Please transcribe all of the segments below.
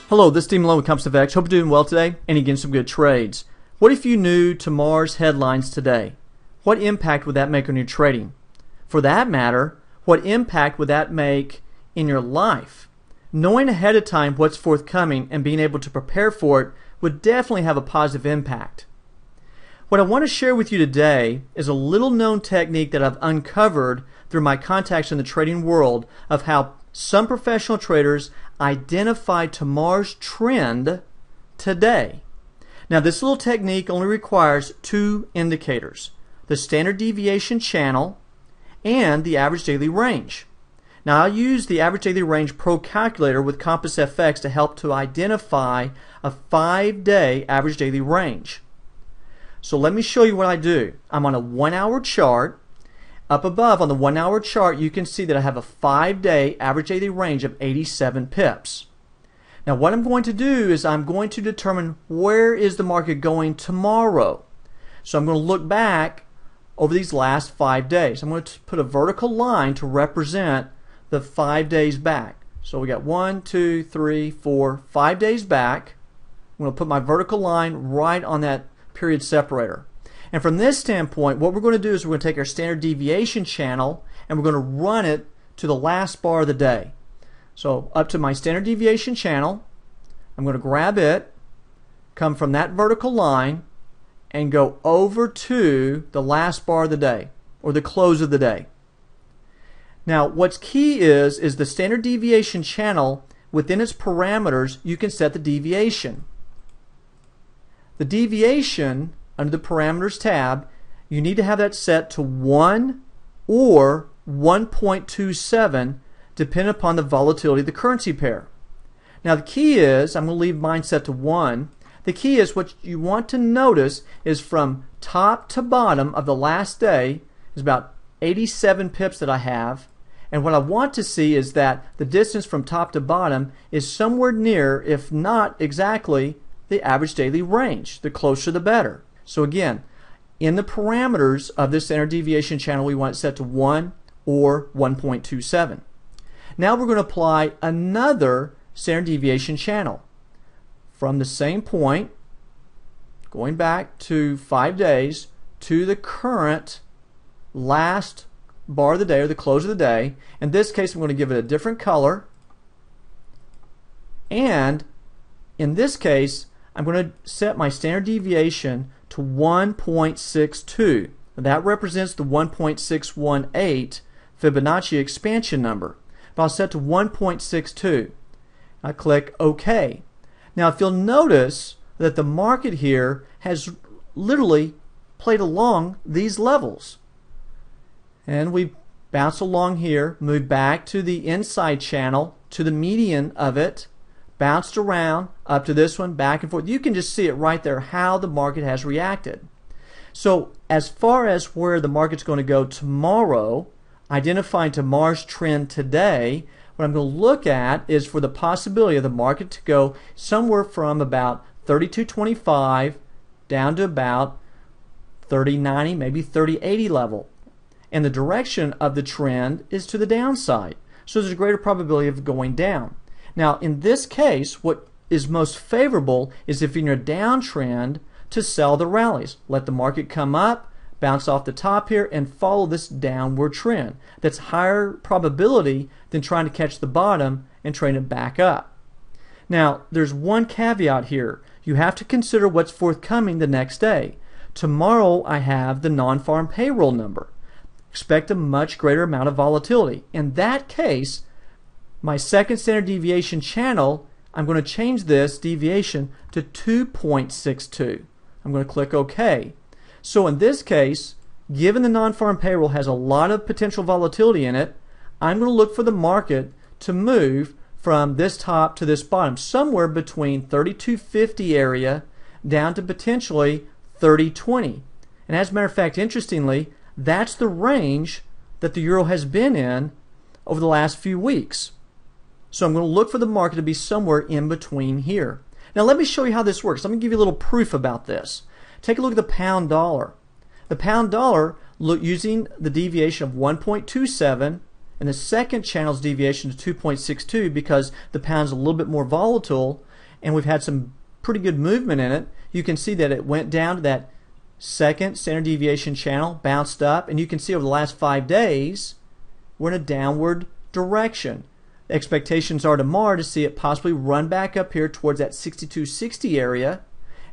Hello, this is Steve Malone with Compass FX. Hope you're doing well today and getting some good trades. What if you knew tomorrow's headlines today? What impact would that make on your trading? For that matter, what impact would that make in your life? Knowing ahead of time what's forthcoming and being able to prepare for it would definitely have a positive impact. What I want to share with you today is a little known technique that I've uncovered through my contacts in the trading world of how some professional traders identify tomorrow's trend today. Now, this little technique only requires two indicators: the standard deviation channel and the average daily range. Now, I'll use the average daily range pro calculator with Compass FX to help to identify a 5-day average daily range. So let me show you what I do. I'm on a 1-hour chart. Up above on the 1-hour chart, you can see that I have a 5-day average daily range of 87 pips. Now, what I'm going to do is I'm going to determine where is the market going tomorrow. So I'm going to look back over these last 5 days. I'm going to put a vertical line to represent the 5 days back. So we got 1, 2, 3, 4, 5 days back. I'm going to put my vertical line right on that period separator. And from this standpoint, what we're going to do is we're going to take our standard deviation channel and we're going to run it to the last bar of the day. So up to my standard deviation channel, I'm going to grab it, come from that vertical line, and go over to the last bar of the day, or the close of the day. Now, what's key is the standard deviation channel, within its parameters, you can set the deviation. The deviation under the parameters tab, you need to have that set to 1 or 1.27 depending upon the volatility of the currency pair. Now the key is, I'm going to leave mine set to 1. The key is what you want to notice is from top to bottom of the last day is about 87 pips that I have. And what I want to see is that the distance from top to bottom is somewhere near, if not exactly, the average daily range. The closer the better. So again, in the parameters of this standard deviation channel, we want it set to 1 or 1.27. Now we're going to apply another standard deviation channel. From the same point, going back to 5 days, to the current last bar of the day, or the close of the day. In this case, I'm going to give it a different color. And in this case, I'm going to set my standard deviation to 1.62. That represents the 1.618 Fibonacci expansion number. But I'll set to 1.62. I click OK. Now, if you'll notice that the market here has literally played along these levels. And we bounce along here, move back to the inside channel, to the median of it, bounced around up to this one, back and forth. You can just see it right there how the market has reacted. So as far as where the market's going to go tomorrow, identifying tomorrow's trend today, what I'm going to look at is for the possibility of the market to go somewhere from about 32.25 down to about 30.90, maybe 30.80 level. And the direction of the trend is to the downside. So there's a greater probability of going down. Now, in this case, what is most favorable is if you're in a downtrend to sell the rallies. Let the market come up, bounce off the top here, and follow this downward trend. That's higher probability than trying to catch the bottom and train it back up. Now, there's one caveat here. You have to consider what's forthcoming the next day. Tomorrow, I have the non-farm payroll number. Expect a much greater amount of volatility. In that case, my second standard deviation channel, I'm going to change this deviation to 2.62. I'm going to click OK. So in this case, given the non-farm payroll has a lot of potential volatility in it, I'm going to look for the market to move from this top to this bottom, somewhere between 32.50 area down to potentially 30.20. And as a matter of fact, interestingly, that's the range that the euro has been in over the last few weeks. So I'm going to look for the market to be somewhere in between here. Now let me show you how this works. Let me give you a little proof about this. Take a look at the pound dollar. The pound dollar, using the deviation of 1.27 and the second channel's deviation is 2.62 because the pound is a little bit more volatile. and we've had some pretty good movement in it. You can see that it went down to that second standard deviation channel, bounced up, and you can see over the last 5 days we're in a downward direction. The expectations are tomorrow to see it possibly run back up here towards that 6260 area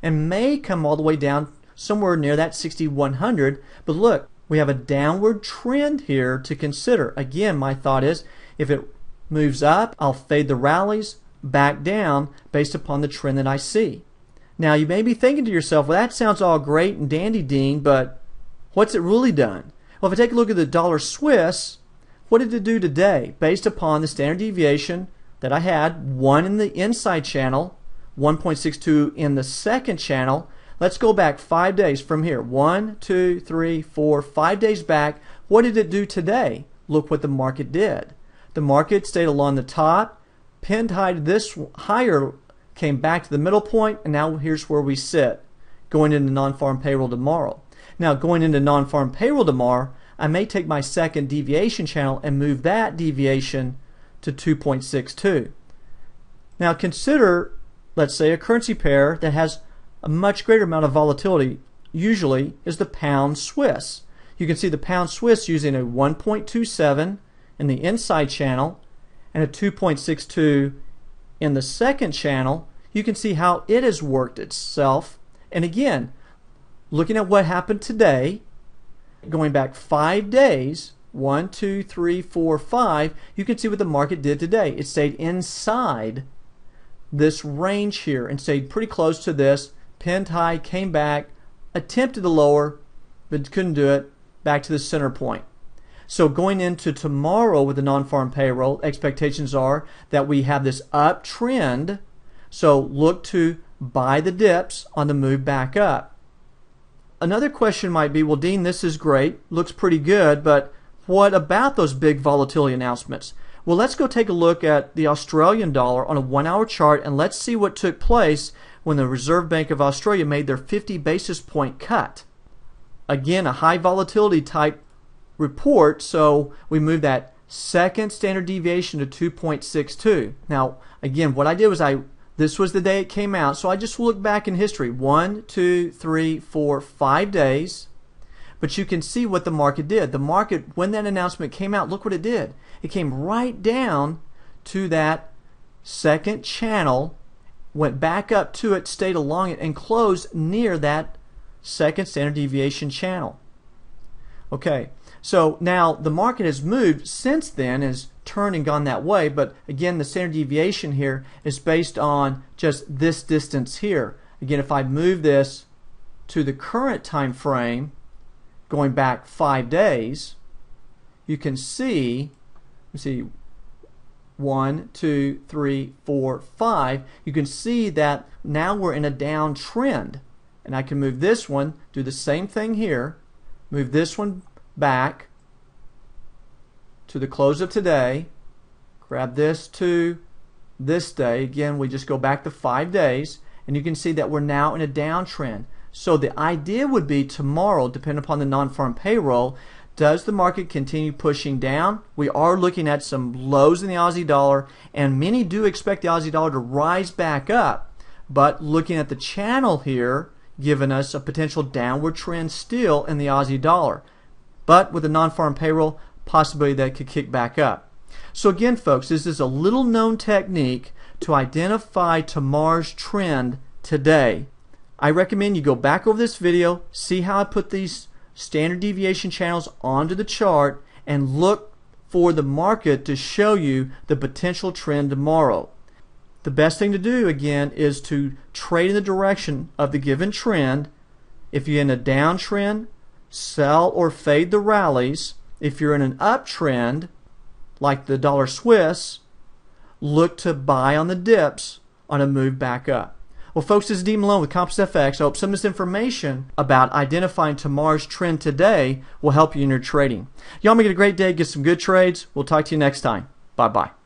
and may come all the way down somewhere near that 6100. But look, we have a downward trend here to consider. Again, my thought is if it moves up, I'll fade the rallies back down based upon the trend that I see. Now you may be thinking to yourself, well, that sounds all great and dandy, Dean, but what's it really done? Well, if I take a look at the dollar Swiss, what did it do today based upon the standard deviation that I had, 1 in the inside channel, 1.62 in the second channel. Let's go back 5 days from here. 1, 2, 3, 4, 5 days back. What did it do today? Look what the market did. The market stayed along the top, pinned high to this higher, came back to the middle point, and now here's where we sit going into non-farm payroll tomorrow. Now going into non-farm payroll tomorrow, I may take my second deviation channel and move that deviation to 2.62. Now consider, let's say, a currency pair that has a much greater amount of volatility, usually is the pound Swiss. You can see the pound Swiss using a 1.27 in the inside channel and a 2.62 in the second channel. You can see how it has worked itself. And again, looking at what happened today, going back 5 days, 1, 2, 3, 4, 5, you can see what the market did today. It stayed inside this range here and stayed pretty close to this, pinned high, came back, attempted to lower, but couldn't do it, back to the center point. So going into tomorrow with the non-farm payroll, expectations are that we have this uptrend, so look to buy the dips on the move back up. Another question might be, well, Dean, this is great, looks pretty good, but what about those big volatility announcements? Well, let's go take a look at the Australian dollar on a 1-hour chart, and let's see what took place when the Reserve Bank of Australia made their 50 basis point cut. Again, a high volatility type report, so we moved that second standard deviation to 2.62. Now, again, what I did was this was the day it came out, so I just looked back in history, 1, 2, 3, 4, 5 days. But you can see what the market did. The market, when that announcement came out, look what it did. It came right down to that second channel, went back up to it, stayed along it, and closed near that second standard deviation channel. Okay, so now the market has moved since then, has turned and gone that way, but again, the standard deviation here is based on just this distance here. Again, if I move this to the current time frame, going back 5 days, you can see, let's see, 1, 2, 3, 4, 5. You can see that now we're in a downtrend. And I can move this one, do the same thing here, move this one back to the close of today, grab this to this day. Again, we just go back to 5 days, and you can see that we're now in a downtrend. So the idea would be tomorrow, depending upon the non-farm payroll, does the market continue pushing down? We are looking at some lows in the Aussie dollar, and many do expect the Aussie dollar to rise back up. But looking at the channel here, giving us a potential downward trend still in the Aussie dollar. But with the non-farm payroll, possibility that it could kick back up. So again, folks, this is a little known technique to identify tomorrow's trend today. I recommend you go back over this video, see how I put these standard deviation channels onto the chart, and look for the market to show you the potential trend tomorrow. The best thing to do, again, is to trade in the direction of the given trend. If you're in a downtrend, sell or fade the rallies. If you're in an uptrend, like the dollar Swiss, look to buy on the dips on a move back up. Well, folks, this is Dean Malone with Compass FX. I hope some of this information about identifying tomorrow's trend today will help you in your trading. Y'all make it a great day. Get some good trades. We'll talk to you next time. Bye-bye.